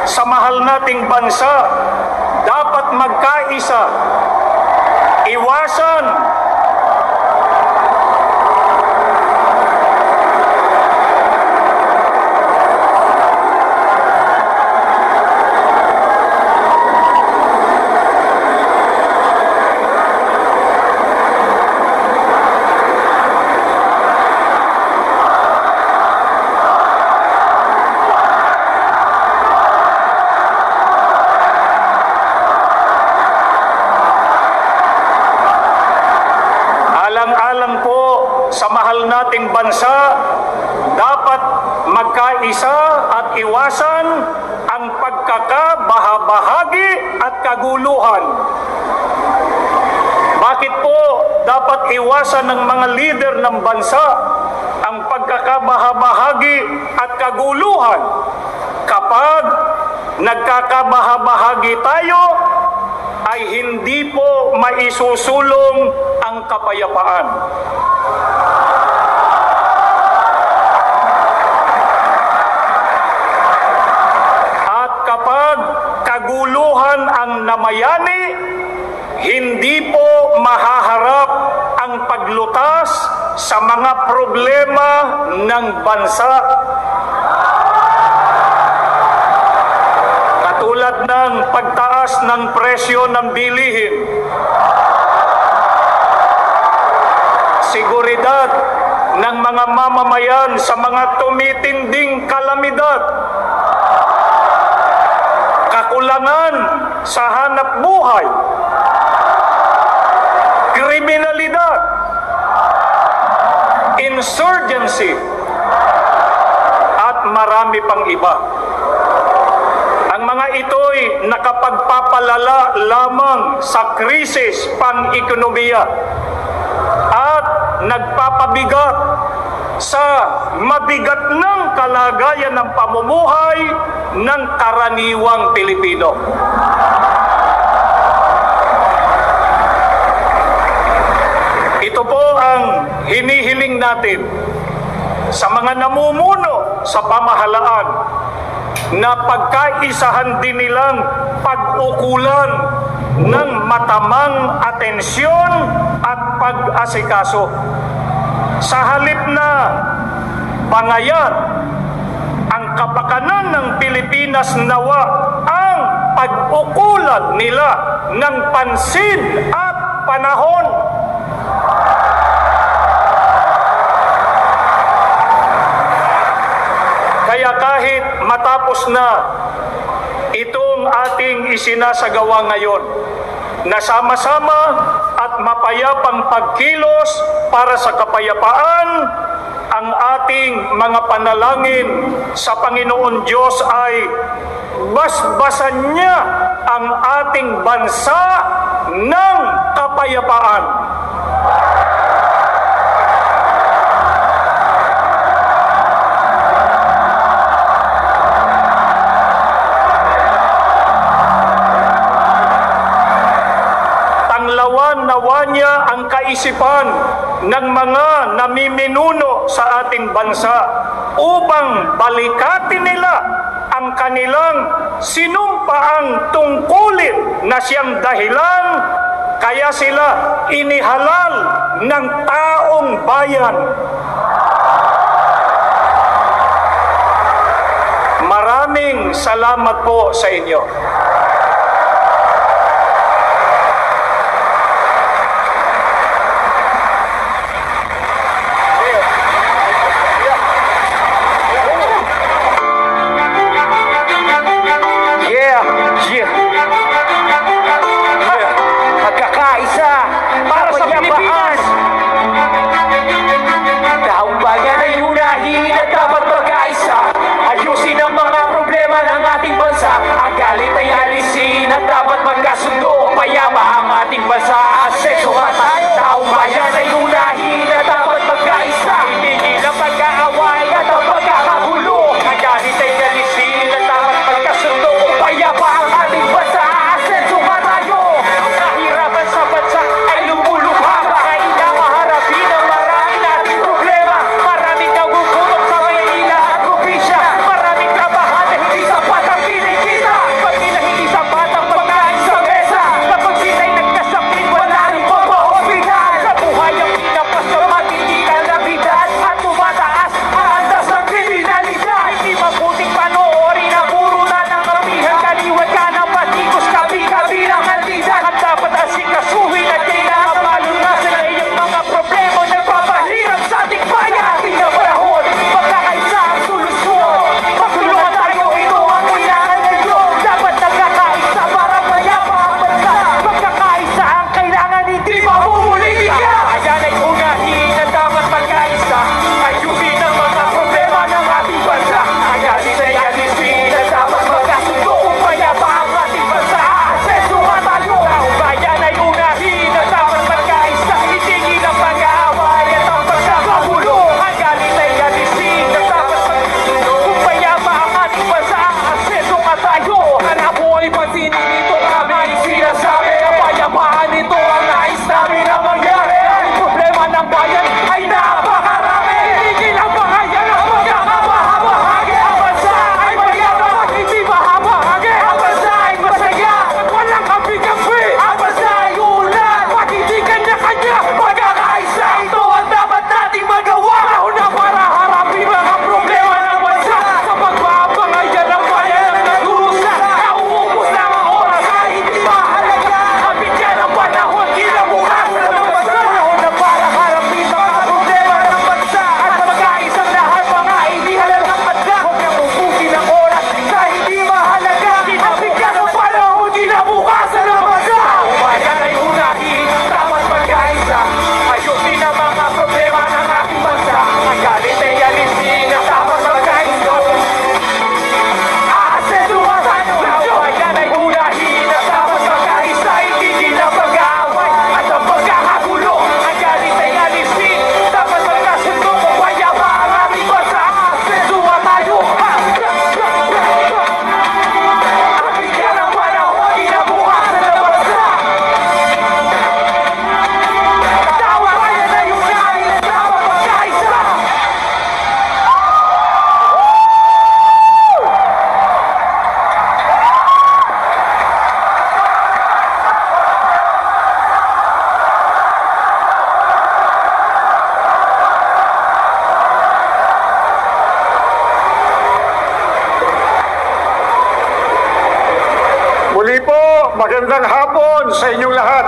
Sa mahal nating bansa, dapat magkaisa, iwasan sa mahal nating bansa, dapat magkaisa at iwasan ang pagkakabahabahagi at kaguluhan. Bakit po dapat iwasan ng mga leader ng bansa ang pagkakabahabahagi at kaguluhan? Kapag nagkakabahabahagi tayo, ay hindi po maisusulong ang kapayapaan. At kapag kaguluhan ang namayani, hindi po mahaharap ang paglutas sa mga problema ng bansa. Katulad ng pagtaas ng presyo ng bilihin, seguridad ng mga mamamayan sa mga tumitinding kalamidad, kakulangan sa hanap buhay, kriminalidad, insurgency, at marami pang iba. Ang mga ito'y nakapagpapalala lamang sa krisis pang-ekonomiya at nagpapabigat sa mabigat ng kalagayan ng pamumuhay ng karaniwang Pilipino. Ito po ang hinihiling natin sa mga namumuno sa pamahalaan, na pagkaisahan din nilang pag-ukulan ng matamang atensyon at pag-asikaso. Sa halip na bangayan ang kapakanan ng Pilipinas, nawa ang pag-ukulan nila ng pansin at panahon. Kaya kahit matapos na itong ating isinasagawa ngayon, na sama-sama at mapayapang pagkilos para sa kapayapaan, ang ating mga panalangin sa Panginoon Diyos ay basbasan niya ang ating bansa ng kapayapaan. Nawa niya ang kaisipan ng mga namiminuno sa ating bansa upang balikatin nila ang kanilang sinumpaang tungkulin na siyang dahilan kaya sila inihalal ng taong bayan. Maraming salamat po sa inyo. Magkakaisa para sa Pilipinas. Taong bayan ay unahin at dapat magkaisa. Ayusin ang mga problema ng ating bansa. Ang galit ay Magandang hapon sa inyong lahat.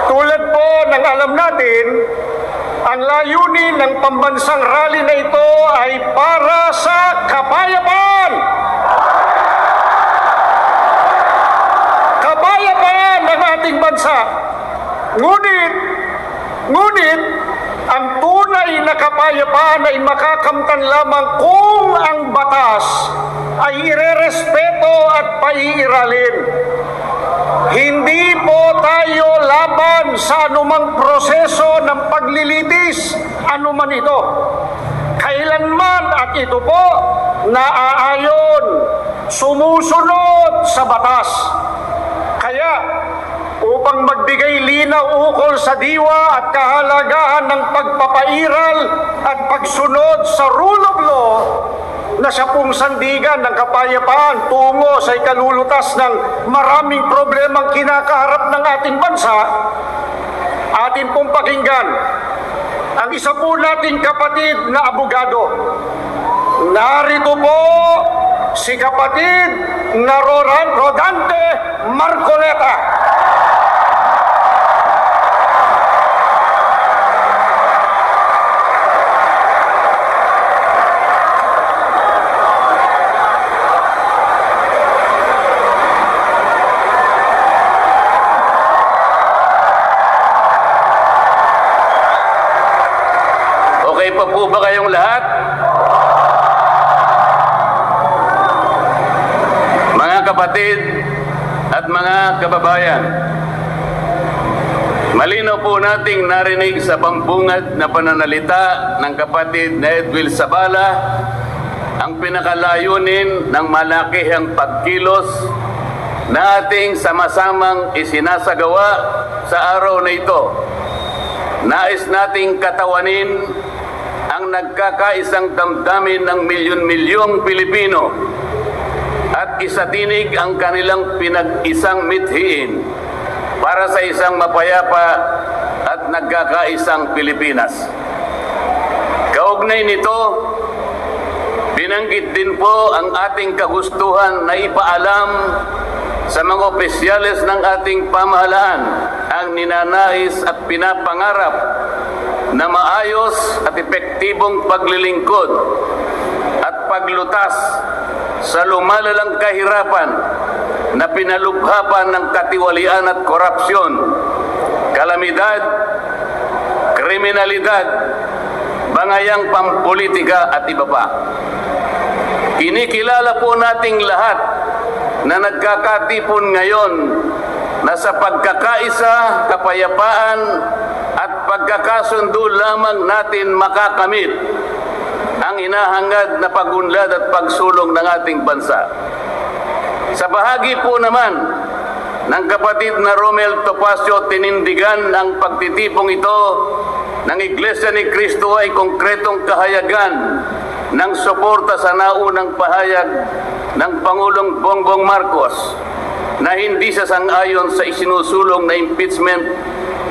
Tulad po ng alam natin, ang layunin ng pambansang rally na ito ay para sa kapayapaan. Kapayapaan ng ating bansa. Ngunit, ang tunay na kapayapaan ay makakamtan lamang kung ang batas ay irerespeto at paiiralin. Hindi po tayo laban sa anumang proseso ng paglilitis, anuman ito. Kailanman at ito po naaayon, sumusunod sa batas. Kaya, upang magbigay linaw ukol sa diwa at kahalagahan ng pagpapairal at pagsunod sa rule of law na siya pong sandigan ng kapayapaan tungo sa ikalulutas ng maraming problemang kinakaharap ng ating bansa, atin pong pakinggan ang isa po nating kapatid na abogado. Narito po si kapatid na Rodante Marcoleta. Okay pa po ba kayong lahat? Mga kapatid at mga kababayan, malinaw po nating narinig sa pambungad na pananalita ng kapatid na Edwil Sabala ang pinakalayunin ng malakihang pagkilos na ating sama-samang isinasagawa sa araw na ito. Nais nating katawanin ang nagkakaisang damdamin ng milyon-milyong Pilipino at isatinig ang kanilang pinag-isang mithiin para sa isang mapayapa at nagkakaisang Pilipinas. Kaugnay nito, binanggit din po ang ating kagustuhan na ipaalam sa mga opisyales ng ating pamahalaan ang ninanais at pinapangarap na maayos at epektibong paglilingkod at paglutas sa lumalalang kahirapan na pinalubhapan ng katiwalian at korupsyon, kalamidad, kriminalidad, bangayang pampolitika at iba pa. Kinikilala po nating lahat na nagkakatipon ngayon na sa pagkakaisa, kapayapaan at pagkakasundo lamang natin makakamit ang hinahangad na pagunlad at pagsulong ng ating bansa. Sa bahagi po naman ng kapatid na Romel Topacio, tinindigan ang pagtitipong ito ng Iglesia ni Cristo ay konkretong kahayagan ng suporta sa naunang pahayag ng Pangulong Bongbong Marcos na hindi sang-ayon sa isinusulong na impeachment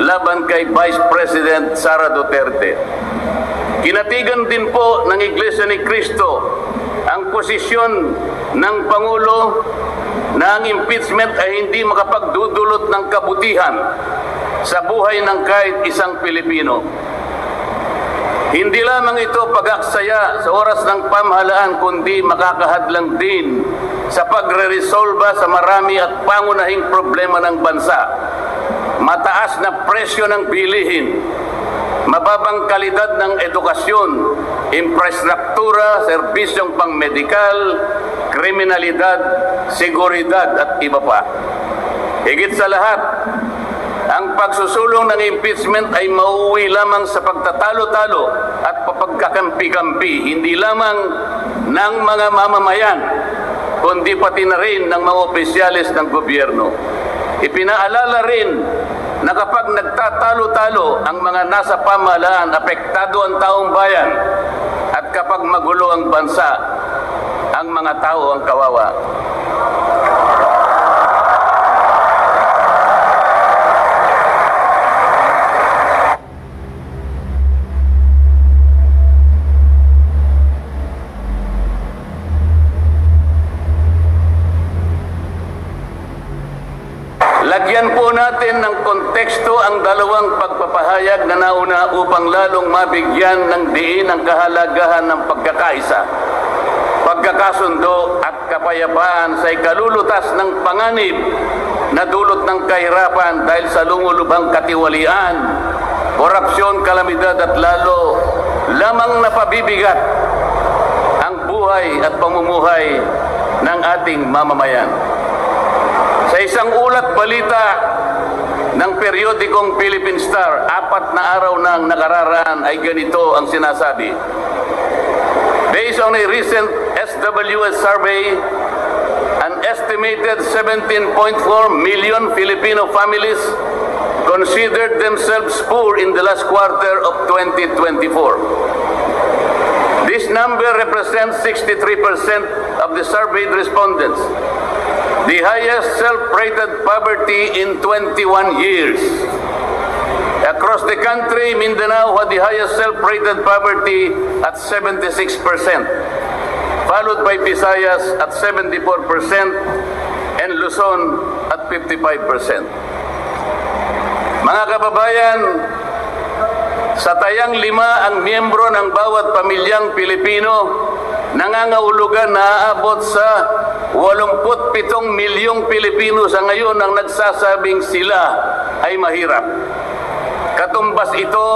laban kay Vice President Sara Duterte. Kinatigan din po ng Iglesia ni Cristo ang posisyon ng Pangulo na ang impeachment ay hindi makapagdudulot ng kabutihan sa buhay ng kahit isang Pilipino. Hindi lamang ito pag-aksaya sa oras ng pamahalaan, kundi makakahadlang din sa pagre-resolba sa marami at pangunahing problema ng bansa. Mataas na presyo ng bilihin, mababang kalidad ng edukasyon, infrastruktura, serbisyong pangmedikal, kriminalidad, seguridad at iba pa. Higit sa lahat, ang pagsusulong ng impeachment ay mauuwi lamang sa pagtatalo-talo at papagkakampi-kampi, hindi lamang ng mga mamamayan, kundi pati na rin ng mga opisyalis ng gobyerno. Ipinaalala rin na kapag nagtatalo-talo ang mga nasa pamahalaan, apektado ang taong bayan, at kapag magulo ang bansa, ang mga tao ang kawawa. natin ng konteksto ang dalawang pagpapahayag na nauna upang lalong mabigyan ng diin ang kahalagahan ng pagkakaisa, pagkakasundo at kapayapaan sa ikalulutas ng panganib na dulot ng kahirapan dahil sa lumulubhang katiwalian, korupsyon, kalamidad at lalo lamang napabibigat ang buhay at pamumuhay ng ating mamamayan. Sa isang ulat balita ng periodikong Philippine Star, 4 na araw nang nakararaan ay ganito ang sinasabi. Based on a recent SWS survey, an estimated 17.4 million Filipino families considered themselves poor in the last quarter of 2024. This number represents 63% of the surveyed respondents, the highest self-rated poverty in 21 years. Across the country, Mindanao had the highest self-rated poverty at 76%, followed by Visayas at 74% and Luzon at 55%. Mga kababayan, sa tayang 5 ang miyembro ng bawat pamilyang Pilipino, nangangahulugan na aabot sa 87 milyong Pilipino sa ngayon ang nagsasabing sila ay mahirap. Katumbas ito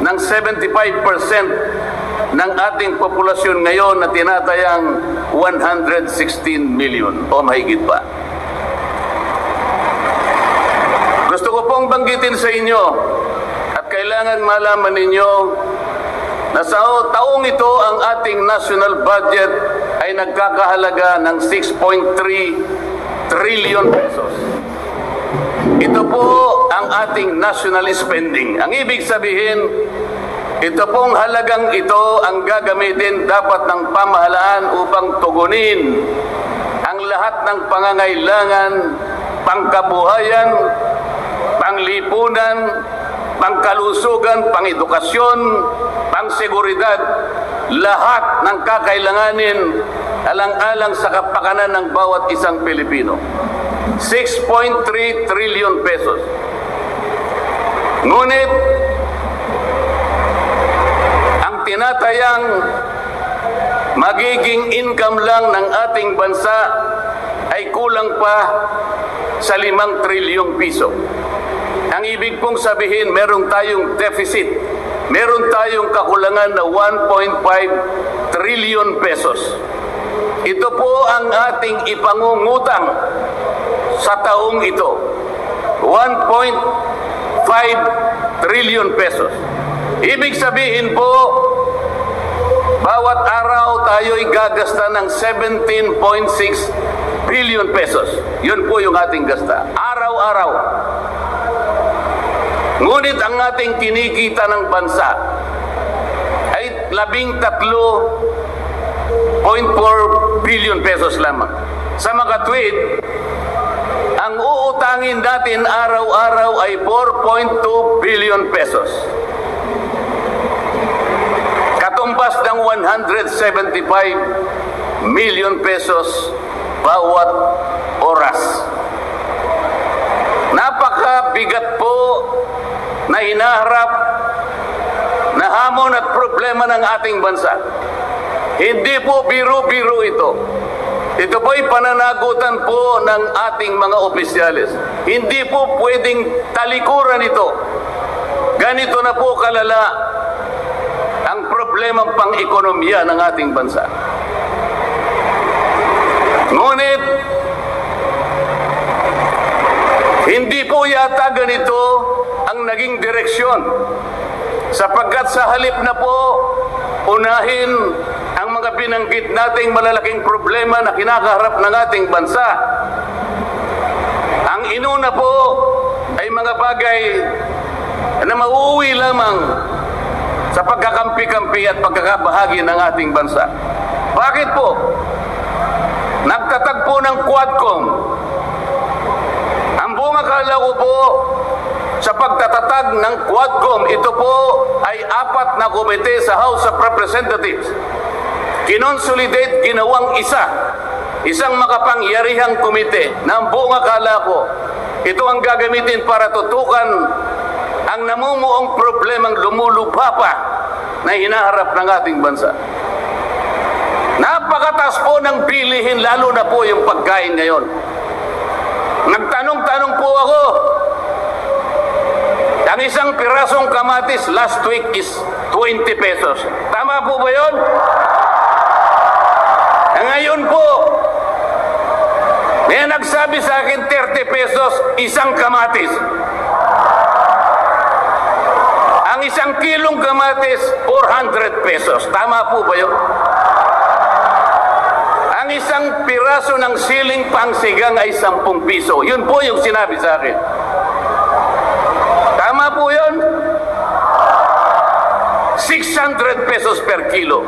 ng 75% ng ating populasyon ngayon na tinatayang 116 million o mahigit pa. Gusto ko pong banggitin sa inyo at kailangan malaman ninyo na sa taong ito ang ating national budget ay nagkakahalaga ng 6.3 trillion pesos. Ito po ang ating national spending. Ang ibig sabihin, ito pong halagang ito ang gagamitin dapat ng pamahalaan upang tugunin ang lahat ng pangangailangan, pangkabuhayan, panglipunan, pangkalusugan, pangedukasyon, pangseguridad, lahat ng kakailanganin alang-alang sa kapakanan ng bawat isang Pilipino. 6.3 trillion pesos. Ngunit, ang tinatayang magiging income lang ng ating bansa ay kulang pa sa 5 trilyong piso. Ang ibig pong sabihin, meron tayong deficit. Meron tayong kakulangan na 1.5 trillion pesos. Ito po ang ating ipangungutang sa taong ito. 1.5 trillion pesos. Ibig sabihin po, bawat araw tayo'y gagasta ng 17.6 billion pesos. Yun po yung ating gasta. Araw-araw. Ngunit ang ating kinikita ng bansa ay 13.4 billion pesos lamang. Sa makatwid, ang uutangin natin araw-araw ay 4.2 billion pesos. Katumbas ng 175 million pesos bawat oras. Napakabigat po na hinaharap na hamon at problema ng ating bansa. Hindi po biro-biro ito. Ito po ay pananagutan po ng ating mga opisyalis. Hindi po pwedeng talikuran ito. Ganito na po kalala ang problemang pang-ekonomiya ng ating bansa. Ngunit, hindi po yata ganito ang naging direksyon, sapagkat sa halip na po unahin ang mga binanggit nating malalaking problema na kinakaharap ng ating bansa, ang inuna po ay mga bagay na mauuwi lamang sa pagkakampi-kampi at pagkakabahagi ng ating bansa. Bakit po? Nagtatagpo ng Quadcom. Ang buong akala ko po sa pagtatatag ng Quadcom, ito po ay 4 na komite sa House of Representatives. Kinonsolidate, ginawang isang makapangyarihang komite na ang buong akala ko Ito ang gagamitin para tutukan ang namumuong problemang lumulubha pa na hinaharap ng ating bansa. Napakataas po ng bilihin, lalo na po yung pagkain ngayon. Nagtanong-tanong po ako, ang isang pirasong kamatis last week is 20 pesos. Tama po ba yun? Ngayon po, may nagsabi sa akin 30 pesos isang kamatis. Ang isang kilong kamatis, 400 pesos. Tama po ba yun? Ang isang piraso ng siling pangsigang ay 10 piso. Yun po yung sinabi sa akin. Tama po yun? 600 pesos per kilo.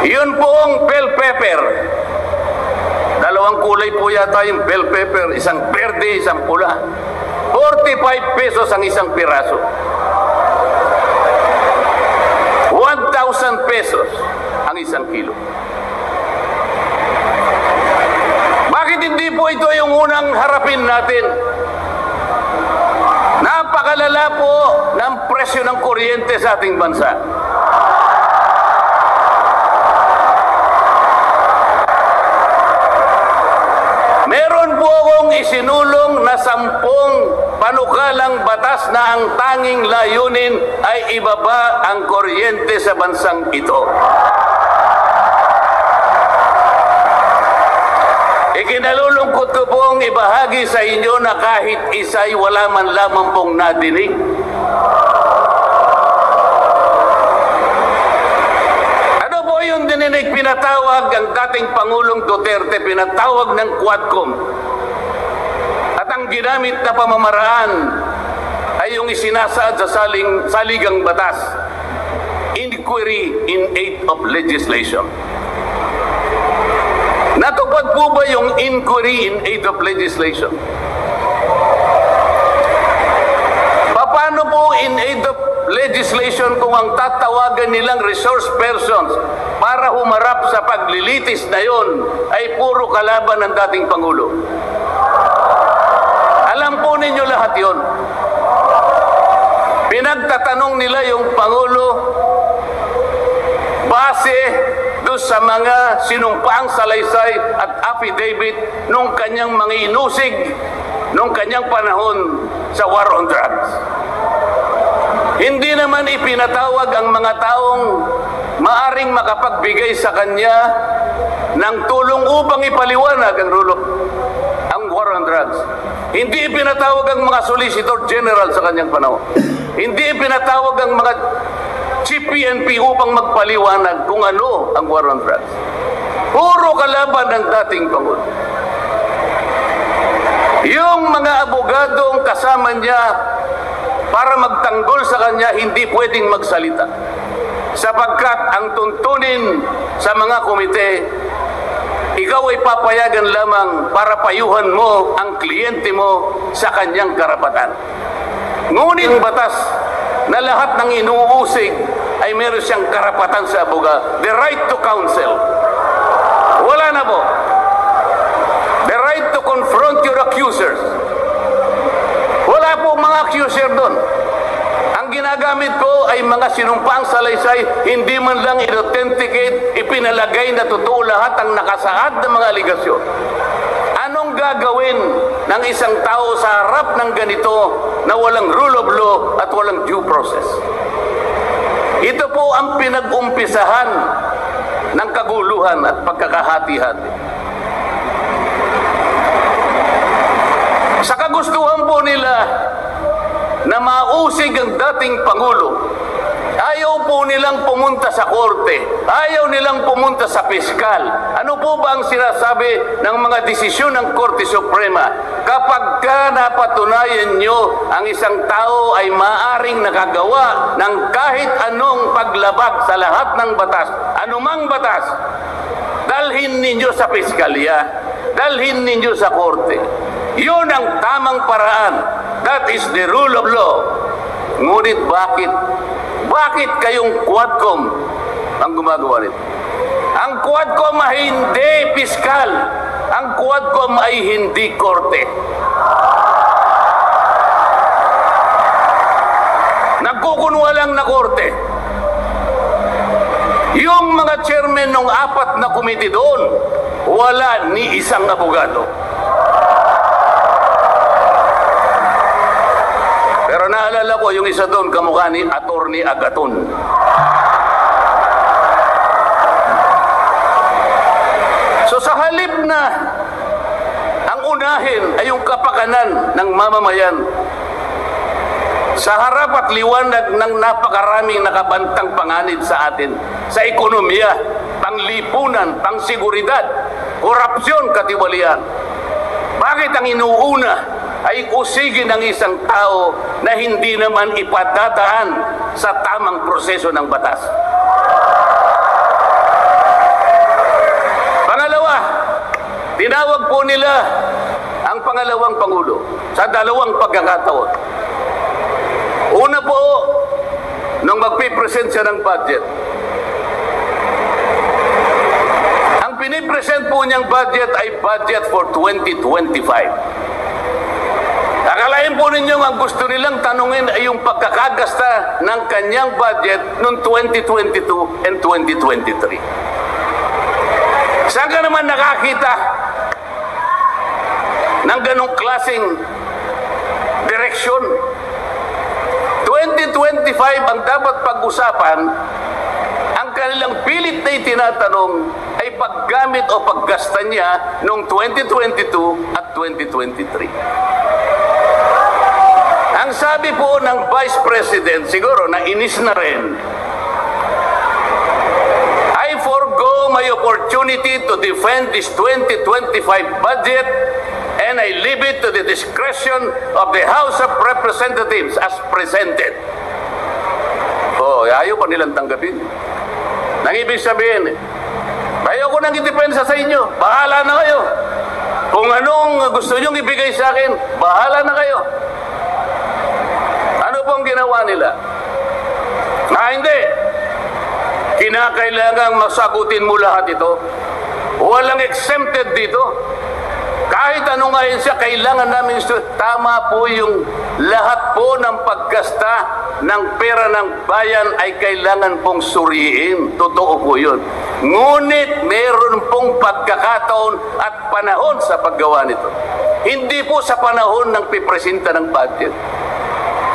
Yun po ang bell pepper. Dalawang kulay po yata yung bell pepper. Isang berde, isang pula. 45 pesos ang isang piraso. 1,000 pesos ang isang kilo. Bakit hindi po ito yung unang harapin natin? Napakalala po ng presyo ng kuryente sa ating bansa. Meron po akong isinulong na 10 panukalang batas na ang tanging layunin ay ibaba ang kuryente sa bansang ito. Ikinalulungkot ko pong ibahagi sa inyo na kahit isa'y wala man lamang pong nadinig. Ano po yung dininig? Pinatawag ang dating Pangulong Duterte, pinatawag ng Quadcom. At ang ginamit na pamamaraan ay yung isinasaad sa saligang batas, Inquiry in Aid of Legislation. Natupad po ba yung Inquiry in Aid of Legislation? Paano po in aid of legislation kung ang tatawagan nilang resource persons para humarap sa paglilitis na yon ay puro kalaban ng dating Pangulo? Alam po ninyo lahat yon. Pinagtatanong nila yung Pangulo base doon sa mga sinumpaang salaysay at affidavit nung kanyang mga inusig nung kanyang panahon sa war on drugs. Hindi naman ipinatawag ang mga taong maaring makapagbigay sa kanya ng tulong upang ipaliwanag ang war on drugs. Hindi ipinatawag ang mga Solicitor General sa kanyang panahon. Hindi ipinatawag ang mga Chief PNP upang magpaliwanag kung ano ang war on drugs. Puro kalaban ng dating Pangulo. Yung mga abogadong kasama niya para magtanggol sa kanya, hindi pwedeng magsalita. Sapagkat ang tuntunin sa mga komite, ikaw ay papayagan lamang para payuhan mo ang kliyente mo sa kanyang karapatan. Ngunit batas na lahat ng inuusig ay meron siyang karapatan sa abogado. The right to counsel. Wala na po. The right to confront your accusers. Wala po mga accuser doon. Ang ginagamit ko ay mga sinumpaang salaysay, hindi man lang i-authenticate, ipinalagay na totoo lahat ang nakasaad ng mga aligasyon. Anong gagawin ng isang tao sa harap ng ganito na walang rule of law at walang due process? Ito po ang pinag-umpisahan ng kaguluhan at pagkakahati-hati. Sa kagustuhan po nila na mausig ang dating Pangulo, ayaw po nilang pumunta sa korte, ayaw nilang pumunta sa piskal. Ano po ba ang sinasabi ng mga desisyon ng Korte Suprema? Kapag ka napatunayan nyo ang isang tao ay maaring nakagawa ng kahit anong paglabag sa lahat ng batas, anumang batas, dalhin ninyo sa piskalya, dalhin ninyo sa korte. Yun ang tamang paraan. That is the rule of law. Ngunit bakit? Bakit kayong Quadcom ang gumagawa nito? Ang Quadcom ay hindi piskal. ang Quadcom ay hindi korte. Nagkukunwalang na korte. Yung mga chairman ng 4 na committee doon, wala ni isang abogado. Pero naalala ko, yung isa doon, kamukha ni Attorney Agaton. So sa halip na ang unahin ay yung kapakanan ng mamamayan, sa harap at liwanag ng napakaraming nakabantang panganib sa atin, sa ekonomiya, panglipunan, pangsiguridad, korupsyon, katiwalian, bakit ang inuuna ay usigin ng isang tao na hindi naman ipatataan sa tamang proseso ng batas? Pangalawa, tinawag po nila ang pangalawang Pangulo sa 2 pagkakataon. Una po, nung magpipresent siya ng budget, ang pinipresent po niyang budget ay budget for 2025. Akalain po ninyo ang gusto nilang tanungin ay yung pagkakagasta ng kanyang budget noong 2022 and 2023. Saan ka naman nakakita ng ganong klaseng direksyon? 2025 ang dapat pag-usapan, ang kanilang pilit na itinatanong ay paggamit o paggasta niya noong 2022 at 2023. Ang sabi po ng Vice President, siguro nainis na rin, I forgo my opportunity to defend this 2025 budget and I leave it to the discretion of the House of Representatives as presented. Oh, ayaw pa nilang tanggapin. Nang ibig sabihin, ayaw ko nang idepensa sa inyo. Bahala na kayo. Kung anong gusto nyong ibigay sa akin, bahala na kayo. Ano pong ginawa nila? Hindi. Kinakailangang masagutin mo lahat ito. Walang exempted dito. Kahit ano nga yun siya, kailangan namin tama po yung lahat po ng paggasta ng pera ng bayan ay kailangan pong suriin. Totoo po yun. Ngunit meron pong pagkakataon at panahon sa paggawa nito. Hindi po sa panahon ng pipresenta ng budget.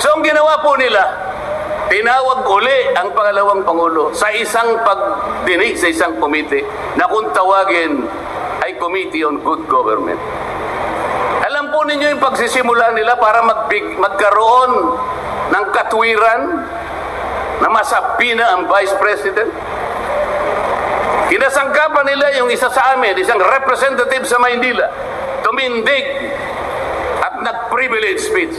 So ang ginawa po nila, tinawag uli ang pangalawang Pangulo sa isang pagdinig sa isang komite na kung tawagin ay Committee on Good Government. Alam po ninyo yung pagsisimula nila para magkaroon ng katwiran na masabi na ang Vice President? Kinasangkapan nila yung isa sa amin, isang representative sa Maynila, tumindig at nag-privilege speech.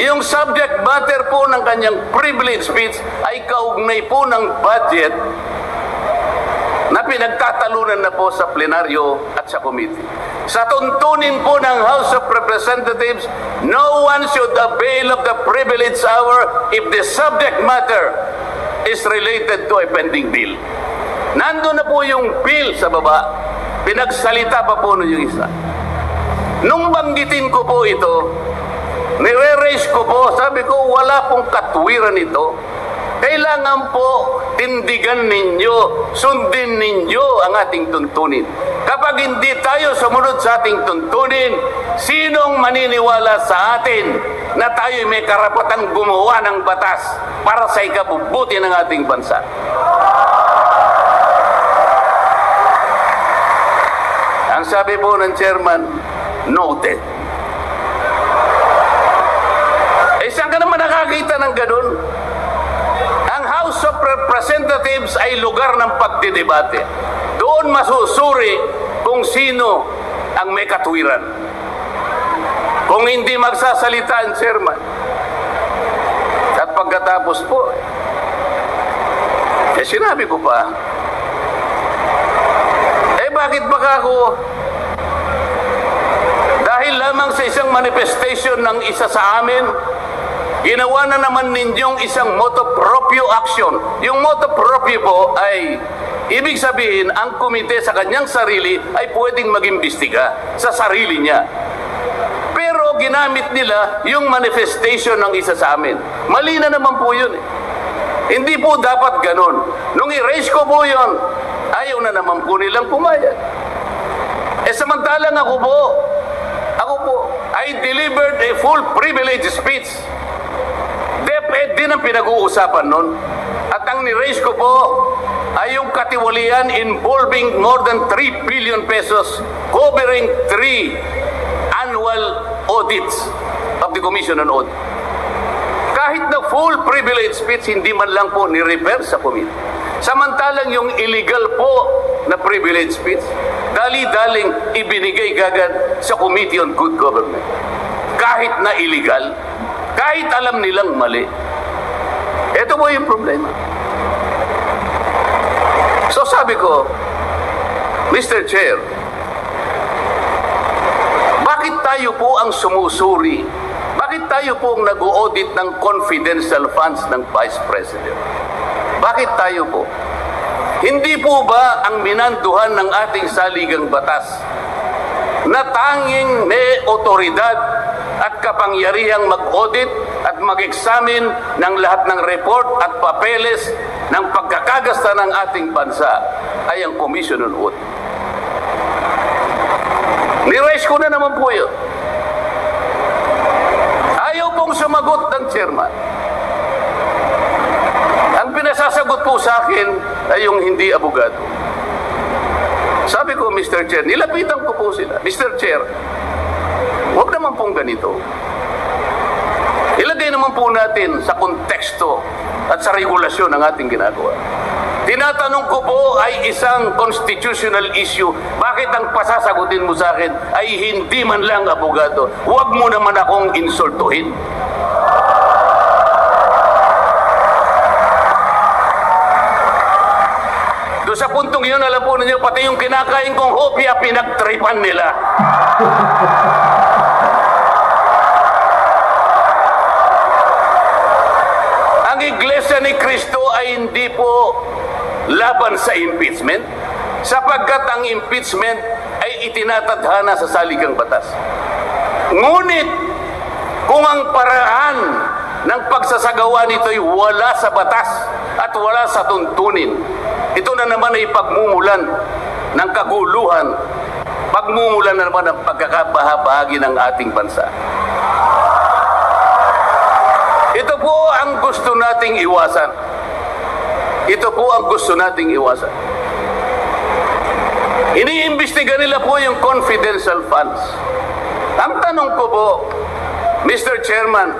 Yung subject matter po ng kanyang privilege speech ay kaugnay po ng budget na pinagtatalunan na po sa plenaryo at sa committee. Sa tuntunin po ng House of Representatives, no one should avail of the privilege hour if the subject matter is related to a pending bill. Nandun na po yung bill sa baba, pinagsalita pa po nun yung isa. Nung banggitin ko po ito, nire-raise ko po, sabi ko, wala pong katwiran ito. Kailangan po tindigan ninyo, sundin ninyo ang ating tuntunin. Kapag hindi tayo sumunod sa ating tuntunin, sinong maniniwala sa atin na tayo may karapatang gumawa ng batas para sa ikabubuti ng ating bansa? Ang sabi po ng chairman, noted. Saan ka naman nakakita ng ganun? Ang House of Representatives ay lugar ng pagdidebate. Doon masusuri kung sino ang may katwiran. Kung hindi magsasalita ang chairman. At pagkatapos po, sinabi ko pa, bakit baka ako dahil lamang sa isang manifestation ng isa sa amin, ginawa na naman ninyong isang motu proprio action. Yung motu proprio po ay Ibig sabihin, ang komite sa kanyang sarili ay pwedeng mag-imbestiga sa sarili niya. Pero ginamit nila yung manifestation ng isa sa amin. Mali na naman po yun eh. Hindi po dapat ganun. Nung i-raise ko po yun, ayaw na naman po nilang pumayag. Samantalang ako po, I delivered a full privilege speech. DepEd din ang pinag-uusapan nun. At ang ni-raise ko po ay yung katiwalian involving more than 3 billion pesos covering 3 annual audits of the Commission on Audit. Kahit na full privilege speech, hindi man lang po ni-refer sa committee. Samantalang yung illegal po na privilege speech, dali-daling ibinigay gagad sa Committee on Good Government. Kahit na illegal, kahit alam nilang mali. Ito po yung problema. So sabi ko, Mr. Chair, bakit tayo po ang sumusuri? Bakit tayo po ang nag-audit ng confidential funds ng Vice President? Bakit tayo po? Hindi po ba ang minanduhan ng ating saligang batas na tanging may otoridad at kapangyarihang mag-audit at mag-examine ng lahat ng report at papeles ng pagkakagasta ng ating bansa ay ang Commission on Audit? Ni-raise ko na naman po yun. Ayaw pong sumagot ng chairman. Ang pinasasagot po sa akin ay yung hindi abogado. Sabi ko, Mr. Chair, nilapitan ko po sila. Mr. Chair, huwag naman pong ganito. Ilagay naman po natin sa konteksto at sa regulasyon ng ating ginagawa. Tinatanong ko po ay isang constitutional issue. Bakit ang pasasagutin mo sa akin ay hindi man lang abogado? Huwag mo naman akong insultuhin. Doon sa puntong yun, alam po ninyo, pati yung kinakain kong hopya, pinagtripan nila. Ang Iglesia ni Cristo ay hindi po laban sa impeachment, sapagkat ang impeachment ay itinatadhana sa saligang batas. Ngunit, kung ang paraan ng pagsasagawa nito ay wala sa batas at wala sa tuntunin, ito na naman ay pagmumulan ng kaguluhan, pagmumulan na naman ng pagkakabahabahagi ng ating bansa. Ito po ang gusto nating iwasan. Ito po ang gusto nating iwasan. Iniimbestiga nila po yung confidential funds. Ang tanong ko po, Mr. Chairman,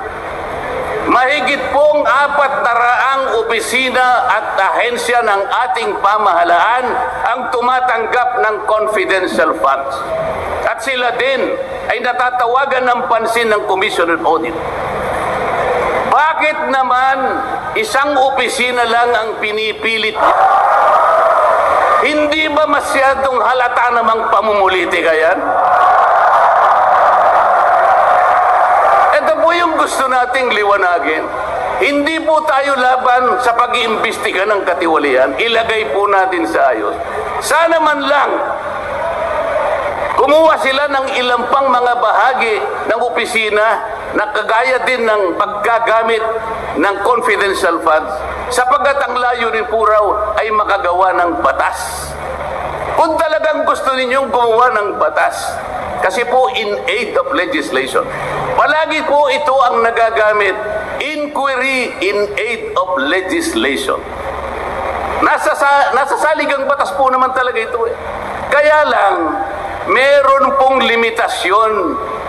mahigit pong 400 opisina at ahensya ng ating pamahalaan ang tumatanggap ng confidential funds. At sila din ay natatawagan ng pansin ng Commission on Audit. Bakit naman isang opisina lang ang pinipilit? Hindi ba masyadong halata namang pamumulitika yan? Ito po yung gusto nating liwanagin. Hindi po tayo laban sa pag-iimbestiga ng katiwalian. Ilagay po natin sa ayos. Sana man lang kumuha sila ng ilang pang mga bahagi ng opisina na kagaya din ng paggagamit ng confidential funds, sapagkat ang layunin po raw ay makagawa ng batas. Kung talagang gusto ninyong gumawa ng batas, kasi po in aid of legislation, palagi po ito ang nagagamit, inquiry in aid of legislation. Nasa saligang batas po naman talaga ito eh. Kaya lang, meron pong limitasyon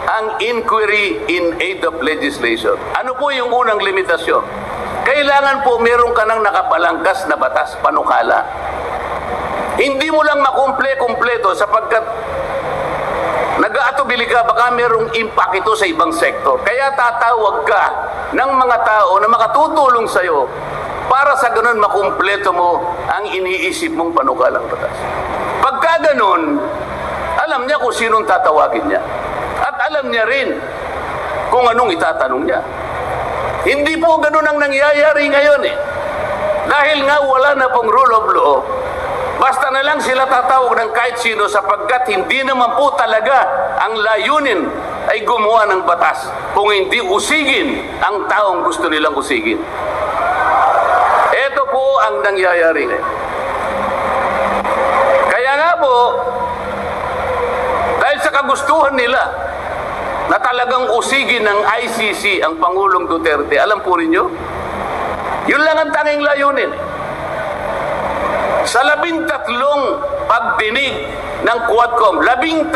ang inquiry in aid of legislation. Ano po yung unang limitasyon? Kailangan po meron ka ng nakapalangkas na batas, panukala. Hindi mo lang makumple-kumpleto sapagkat nag-aatubili ka, baka merong impact ito sa ibang sektor. Kaya tatawag ka ng mga tao na makatutulong sa'yo para sa ganun makumpleto mo ang iniisip mong panukalang batas. Pagka ganun, alam niya kung sinong tatawagin niya. At alam niya rin kung anong itatanong niya. Hindi po ganun ang nangyayari ngayon eh. Dahil nga wala na pong rule of law, Basta na lang sila tatawag ng kahit sino sapagkat hindi naman po talaga ang layunin ay gumawa ng batas kung hindi usigin ang taong gusto nilang usigin. Ito po ang nangyayari. Kaya nga po, dahil sa kagustuhan nila na talagang usigin ng ICC ang Pangulong Duterte, alam po ninyo, yun lang ang tanging layunin. Sa 13 pagdinig ng Quadcom, 13,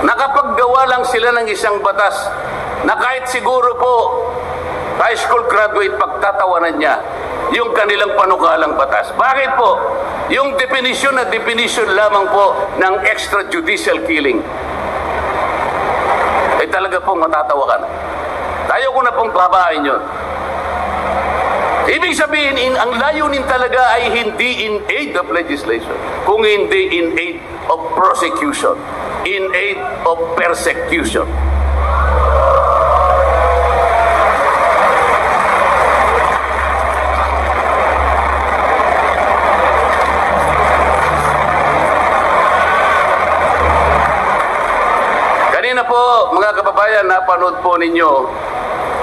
nakapaggawa lang sila ng isang batas na kahit siguro po high school graduate pagtatawanan niya yung kanilang panukalang batas. Bakit po? Yung definition na definition lamang po ng extrajudicial killing ay talaga pong matatawa ka na. Tayo ko na pong babain yun. Ibig sabihin, ang layunin talaga ay hindi in aid of legislation, kung hindi in aid of prosecution, in aid of persecution. Kanina po, mga kababayan, napanood po ninyo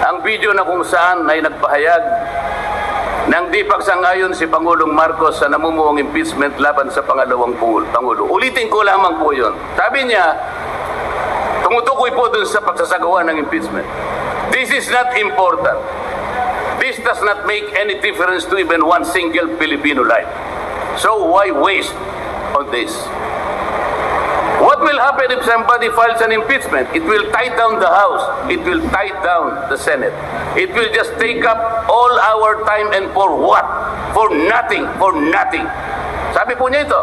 ang video na kung saan ay nagpahayag nang di pagsang-ayon si Pangulong Marcos sa namumuong impeachment laban sa pangalawang Pangulo. Ulitin ko lamang po yun. Sabi niya, tumutukoy po dun sa pagsasagawa ng impeachment. This is not important. This does not make any difference to even one single Filipino life. So why waste on this? What will happen if somebody files an impeachment? It will tie down the House. It will tie down the Senate. It will just take up all our time, and for what? For nothing. For nothing. Sabi po niya ito,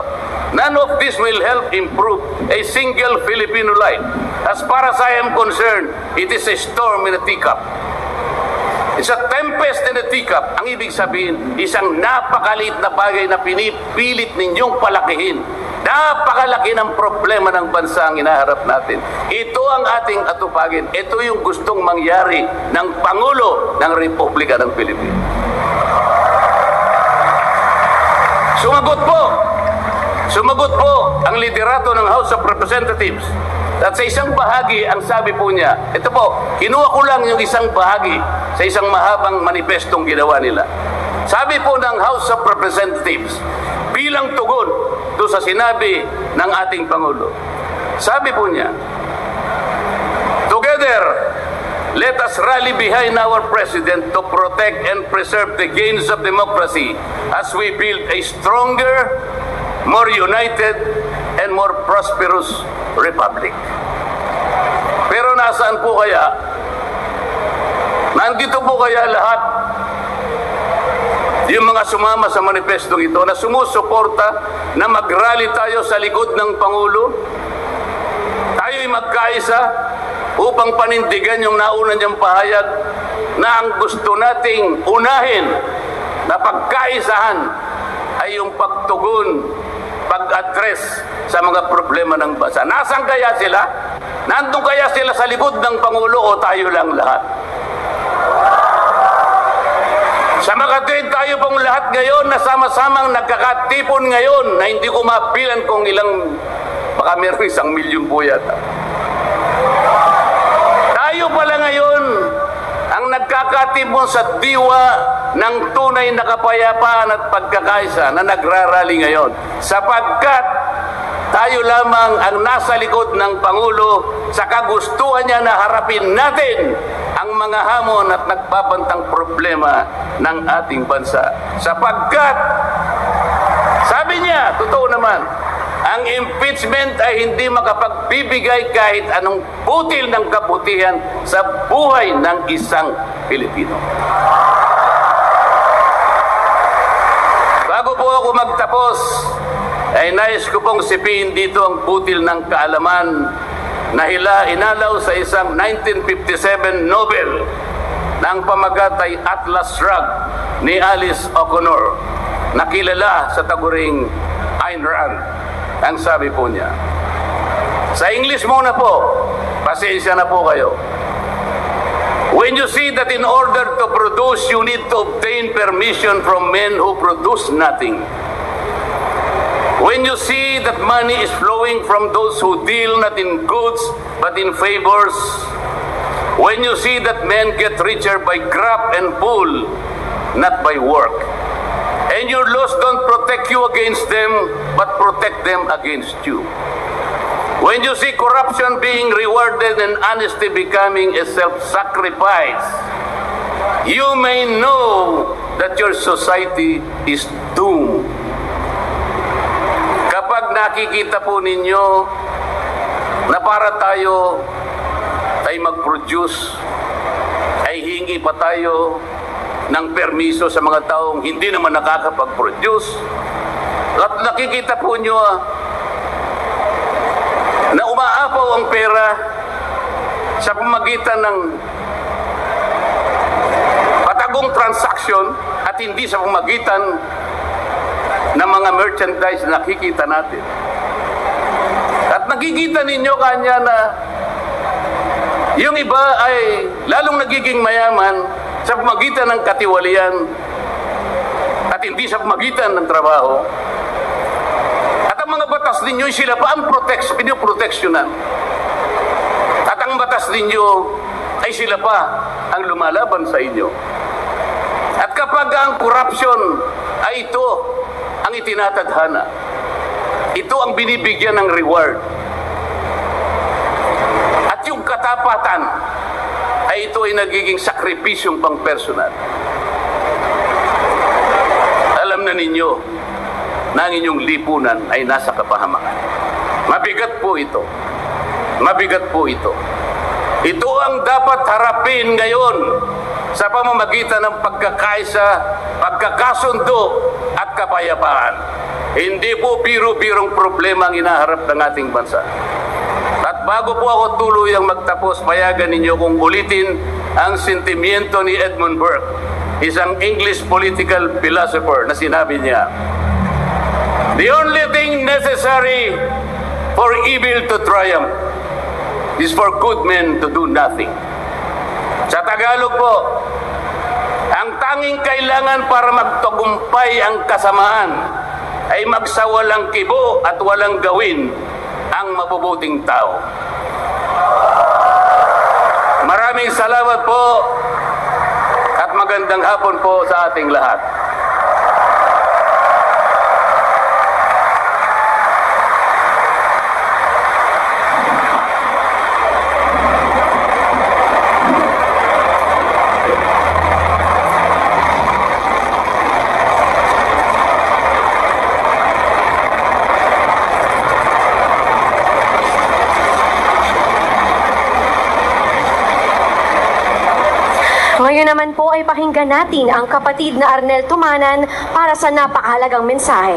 none of this will help improve a single Filipino life. As far as I am concerned, it is a storm in a teacup. It's a tempest in a teacup. Ang ibig sabihin, isang napakaliit na bagay na pinipilit ninyong palakihin. Napakalaki ng problema ng bansa ang inaharap natin. Ito ang ating atupagin. Ito yung gustong mangyari ng Pangulo ng Republika ng Pilipinas. Sumagot po ang liderato ng House of Representatives. At sa isang bahagi, ang sabi po niya, ito po, kinuha ko lang yung isang bahagi sa isang mahabang manifestong ginawa nila. Sabi po ng House of Representatives, bilang tugon doon sa sinabi ng ating Pangulo, sabi po niya, together, let us rally behind our President to protect and preserve the gains of democracy as we build a stronger, more united, and more prosperous republic. Pero nasaan po kaya? Nandito po kaya lahat yung mga sumama sa manifestong ito na sumusuporta na mag-rally tayo sa likod ng Pangulo? Tayo'y magkaisa upang panindigan yung nauna niyang pahayag na ang gusto nating unahin na pagkaisahan ay yung pagtugon, pag-address sa mga problema ng bansa. Nasaan kaya sila? Nandun kaya sila sa likod ng Pangulo o tayo lang lahat? Sa makatuwid tayo pong lahat ngayon na sama-samang nagkakatipon ngayon na hindi ko mapilan kung ilang, baka meron 1 milyon po yata. Tayo pala ngayon ang nagkakatipon sa diwa ng tunay na kapayapaan at pagkakaisa na nagrarally ngayon. Sapagkat tayo lamang ang nasa likod ng Pangulo sa kagustuhan niya na harapin natin ang mga hamon at nagbabantang problema ng ating bansa. Sapagkat, sabi niya, totoo naman, ang impeachment ay hindi makapagbibigay kahit anong butil ng kabutihan sa buhay ng isang Pilipino. Bago po ako magtapos, ay nais ko pong sipiin dito ang butil ng kaalaman na inalaw sa isang 1957 Nobel na ang pamagat ay Atlas Shrugged ni Alice O'Connor, nakilala sa taguring Ayn Rand. Ang sabi po niya, sa English muna po, pasensya na po kayo. When you see that in order to produce, you need to obtain permission from men who produce nothing, When you see that money is flowing from those who deal not in goods but in favors, when you see that men get richer by grab and pull, not by work, and your laws don't protect you against them but protect them against you, when you see corruption being rewarded and honesty becoming a self-sacrifice, you may know that your society is doomed. Kapag nakikita po ninyo na para tayo ay mag-produce, ay hingi pa tayo ng permiso sa mga taong hindi naman nakakapag-produce, at nakikita po nyo na umaapaw ang pera sa pamagitan ng patagong transaction at hindi sa pamagitan ng mga merchandise na nakikita natin. At nakikita ninyo kanya na yung iba ay lalong nagiging mayaman sa pamagitan ng katiwalian at hindi sa pamagitan ng trabaho. At ang mga batas ninyo, sila pa ang pinoproteksyonan. At ang batas ninyo ay sila pa ang lumalaban sa inyo. At kapag ang corruption ay ito ang itinatadhana, ito ang binibigyan ng reward, at yung katapatan ay ito ay nagiging sakripisyong pang personal, alam na ninyo na ang inyong lipunan ay nasa kapahamakan. Mabigat po ito. Mabigat po ito. Ito ang dapat harapin ngayon sa pamamagitan ng pagkakaisa, pagkakasundo at kapayapaan. Hindi po biro-birong problema ang inaharap ng ating bansa. At bago po ako tuluyang magtapos, payagan ninyo kung ulitin ang sentimiento ni Edmund Burke, isang English political philosopher, na sinabi niya, "The only thing necessary for evil to triumph is for good men to do nothing." Sa Tagalog po, ang tanging kailangan para magtagumpay ang kasamaan ay magsawalang kibo at walang gawin ang mabubuting tao. Maraming salamat po at magandang hapon po sa ating lahat. Ngayon naman po ay pakinggan natin ang kapatid na Arnel Tumanan para sa napakahalagang mensahe.